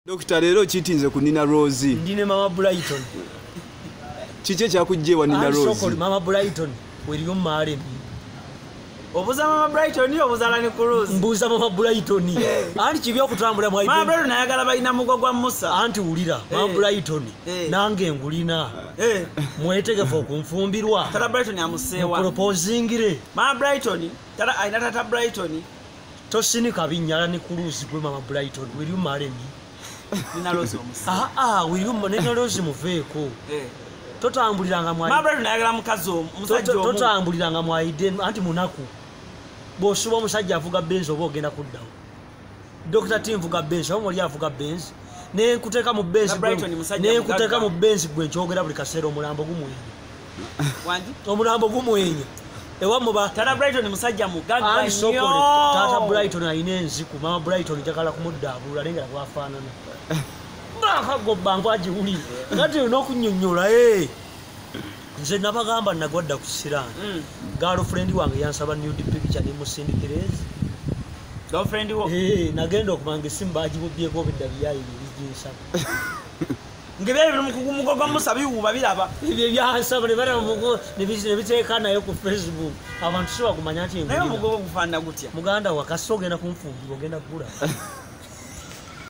Dr. Lero chitinze ku Nina Rose. Ndine Mama Brighton. Chiche chakujje wa Nina Rose. Sokoli Mama Brighton. Weriyo mare. Obuza Mama Brighton yo obuzala ne ku Rose. Mbuza Mama Brighton. Anti kibyo kutambula mwa Mama Brighton ayagala balina mugogwa Musa. Anti ulira Mama Brighton. Nange ngulina. Mwetegefu okunfumbirwa. Tata Brighton yamusewa. Proposingire. Mama Brighton, tata aina Tata Brighton. Tosini kabinyala ne ku Rose gwe Mama Brighton. Weriyo mare. Nina Rose omusa. Weriyo Nina Rose muveeko. Totambuliranga mwa Mama Brighton ayagala mukazi omusajja omu. Totambuliranga mwa iden anti munaku. Bosuba omusajja avuga Benz oba ogenda kuddawo. Dr. Tim vuga Benz oba oli avuga Benz. Ne nkuteka mu Benz gwe nkyogera buli kaseera omulambo gumwenya. Wanji? Omulambo gumwenya. Ewa muba Tata Brighton musajja mugagga nnyo. Tata Brighton ayina enziku. Mama Brighton njagala kumuddaabulula nengera bwafaanana. Bakagobba nkwagiwuli. Ngati n'okunnyonnyola nze nabagamba nagwadda ku sirani. Girlfriend wange yansaba nude picture ne musindikirezi. Girlfriend wo? Nagenda okumanga esimu bagibubyeko bidda byayi bijinsaba. Ngebe biri mukugumugoga musabi uba biraba. Ibyo byansaba ne bara mugo ne biteeka nayo ku Facebook. Abantu siba kumanya ati nayo mugogo gufanda gutya. Muganda wakasogenda kumfumbira ogenda kula.